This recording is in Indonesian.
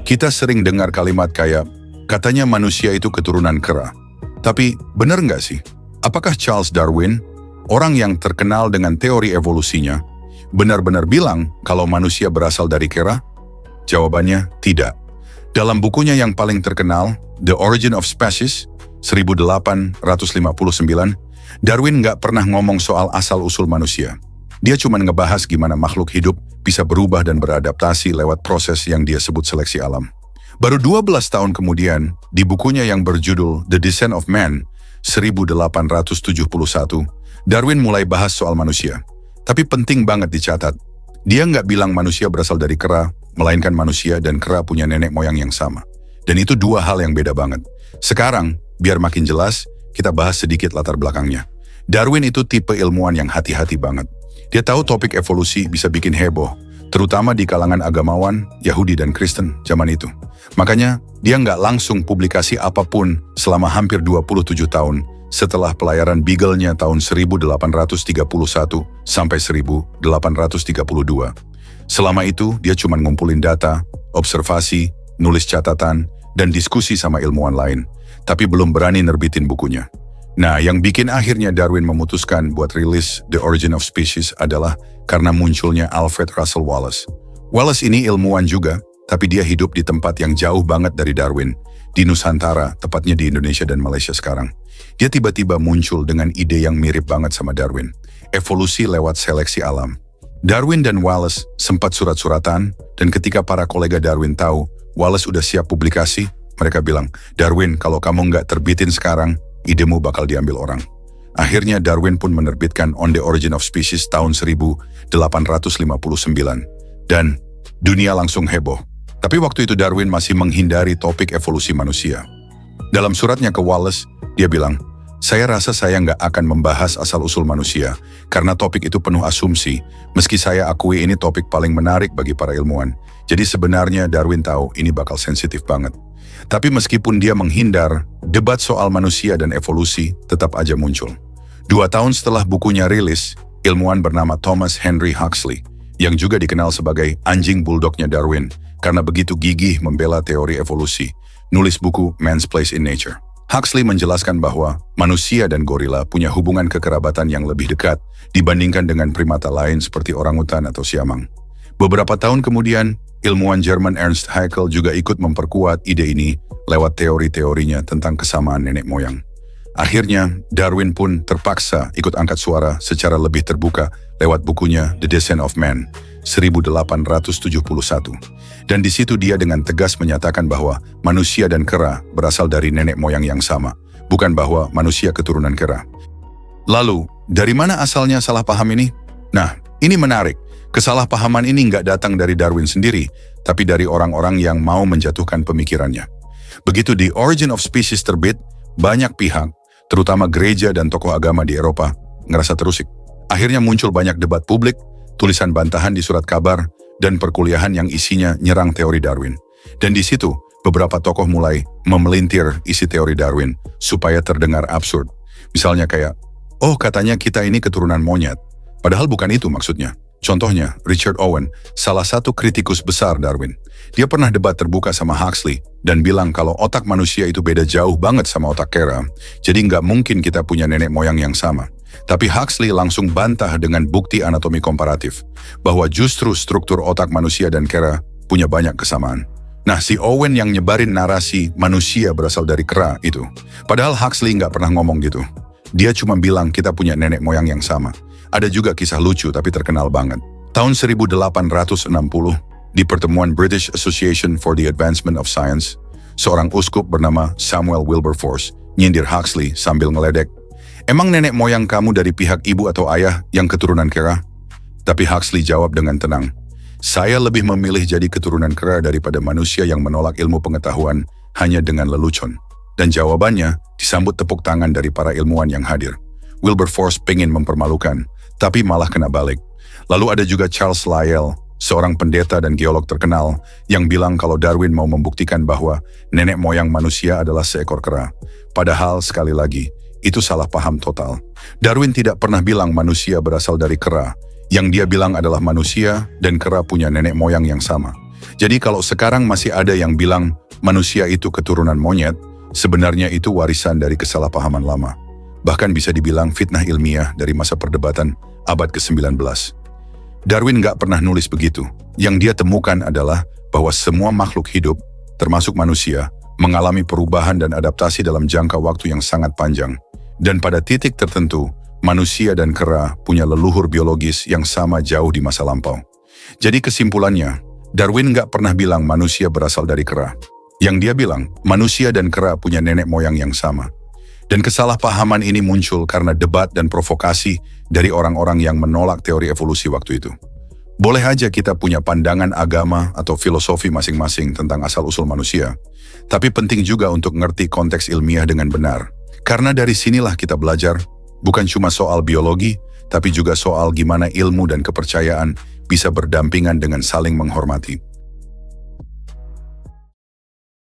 Kita sering dengar kalimat kayak, katanya manusia itu keturunan kera. Tapi benar nggak sih? Apakah Charles Darwin, orang yang terkenal dengan teori evolusinya, benar-benar bilang kalau manusia berasal dari kera? Jawabannya tidak. Dalam bukunya yang paling terkenal, The Origin of Species, 1859, Darwin nggak pernah ngomong soal asal-usul manusia. Dia cuma ngebahas gimana makhluk hidup bisa berubah dan beradaptasi lewat proses yang dia sebut seleksi alam. Baru 12 tahun kemudian, di bukunya yang berjudul The Descent of Man, 1871, Darwin mulai bahas soal manusia. Tapi penting banget dicatat, dia nggak bilang manusia berasal dari kera, melainkan manusia dan kera punya nenek moyang yang sama. Dan itu dua hal yang beda banget. Sekarang, biar makin jelas, kita bahas sedikit latar belakangnya. Darwin itu tipe ilmuwan yang hati-hati banget. Dia tahu topik evolusi bisa bikin heboh, terutama di kalangan agamawan, Yahudi dan Kristen zaman itu. Makanya, dia nggak langsung publikasi apapun selama hampir 27 tahun setelah pelayaran Beagle-nya tahun 1831 sampai 1832. Selama itu, dia cuma ngumpulin data, observasi, nulis catatan, dan diskusi sama ilmuwan lain, tapi belum berani nerbitin bukunya. Nah, yang bikin akhirnya Darwin memutuskan buat rilis The Origin of Species adalah karena munculnya Alfred Russel Wallace. Wallace ini ilmuwan juga, tapi dia hidup di tempat yang jauh banget dari Darwin, di Nusantara, tepatnya di Indonesia dan Malaysia sekarang. Dia tiba-tiba muncul dengan ide yang mirip banget sama Darwin, evolusi lewat seleksi alam. Darwin dan Wallace sempat surat-suratan, dan ketika para kolega Darwin tahu Wallace udah siap publikasi, mereka bilang, Darwin, kalau kamu nggak terbitin sekarang, idemu bakal diambil orang. Akhirnya Darwin pun menerbitkan On the Origin of Species tahun 1859. Dan dunia langsung heboh. Tapi waktu itu Darwin masih menghindari topik evolusi manusia. Dalam suratnya ke Wallace, dia bilang, saya rasa saya nggak akan membahas asal-usul manusia, karena topik itu penuh asumsi, meski saya akui ini topik paling menarik bagi para ilmuwan. Jadi sebenarnya Darwin tahu ini bakal sensitif banget. Tapi meskipun dia menghindar, debat soal manusia dan evolusi tetap aja muncul. 2 tahun setelah bukunya rilis, ilmuwan bernama Thomas Henry Huxley, yang juga dikenal sebagai anjing bulldognya Darwin, karena begitu gigih membela teori evolusi, nulis buku Man's Place in Nature. Huxley menjelaskan bahwa manusia dan gorila punya hubungan kekerabatan yang lebih dekat dibandingkan dengan primata lain seperti orangutan atau siamang. Beberapa tahun kemudian, ilmuwan Jerman Ernst Haeckel juga ikut memperkuat ide ini lewat teori-teorinya tentang kesamaan nenek moyang. Akhirnya, Darwin pun terpaksa ikut angkat suara secara lebih terbuka lewat bukunya The Descent of Man, 1871. Dan di situ dia dengan tegas menyatakan bahwa manusia dan kera berasal dari nenek moyang yang sama, bukan bahwa manusia keturunan kera. Lalu, dari mana asalnya salah paham ini? Nah, ini menarik. Kesalahpahaman ini nggak datang dari Darwin sendiri, tapi dari orang-orang yang mau menjatuhkan pemikirannya. Begitu The Origin of Species terbit, banyak pihak, terutama gereja dan tokoh agama di Eropa, ngerasa terusik. Akhirnya muncul banyak debat publik, tulisan bantahan di surat kabar, dan perkuliahan yang isinya nyerang teori Darwin. Dan di situ, beberapa tokoh mulai memelintir isi teori Darwin supaya terdengar absurd. Misalnya kayak, oh katanya kita ini keturunan monyet. Padahal bukan itu maksudnya. Contohnya, Richard Owen, salah satu kritikus besar Darwin. Dia pernah debat terbuka sama Huxley dan bilang kalau otak manusia itu beda jauh banget sama otak kera, jadi nggak mungkin kita punya nenek moyang yang sama. Tapi Huxley langsung bantah dengan bukti anatomi komparatif, bahwa justru struktur otak manusia dan kera punya banyak kesamaan. Nah, si Owen yang nyebarin narasi manusia berasal dari kera itu. Padahal Huxley nggak pernah ngomong gitu. Dia cuma bilang kita punya nenek moyang yang sama. Ada juga kisah lucu tapi terkenal banget. Tahun 1860, di pertemuan British Association for the Advancement of Science, seorang uskup bernama Samuel Wilberforce nyindir Huxley sambil ngeledek, emang nenek moyang kamu dari pihak ibu atau ayah yang keturunan kera? Tapi Huxley jawab dengan tenang, saya lebih memilih jadi keturunan kera daripada manusia yang menolak ilmu pengetahuan hanya dengan lelucon. Dan jawabannya disambut tepuk tangan dari para ilmuwan yang hadir. Wilberforce pengen mempermalukan, tapi malah kena balik. Lalu ada juga Charles Lyell, seorang pendeta dan geolog terkenal, yang bilang kalau Darwin mau membuktikan bahwa nenek moyang manusia adalah seekor kera. Padahal sekali lagi, itu salah paham total. Darwin tidak pernah bilang manusia berasal dari kera. Yang dia bilang adalah manusia dan kera punya nenek moyang yang sama. Jadi kalau sekarang masih ada yang bilang manusia itu keturunan monyet, sebenarnya itu warisan dari kesalahpahaman lama. Bahkan bisa dibilang fitnah ilmiah dari masa perdebatan abad ke-19. Darwin nggak pernah nulis begitu. Yang dia temukan adalah bahwa semua makhluk hidup, termasuk manusia, mengalami perubahan dan adaptasi dalam jangka waktu yang sangat panjang. Dan pada titik tertentu, manusia dan kera punya leluhur biologis yang sama jauh di masa lampau. Jadi kesimpulannya, Darwin nggak pernah bilang manusia berasal dari kera. Yang dia bilang, manusia dan kera punya nenek moyang yang sama. Dan kesalahpahaman ini muncul karena debat dan provokasi dari orang-orang yang menolak teori evolusi waktu itu. Boleh aja kita punya pandangan agama atau filosofi masing-masing tentang asal-usul manusia, tapi penting juga untuk ngerti konteks ilmiah dengan benar. Karena dari sinilah kita belajar, bukan cuma soal biologi, tapi juga soal gimana ilmu dan kepercayaan bisa berdampingan dengan saling menghormati.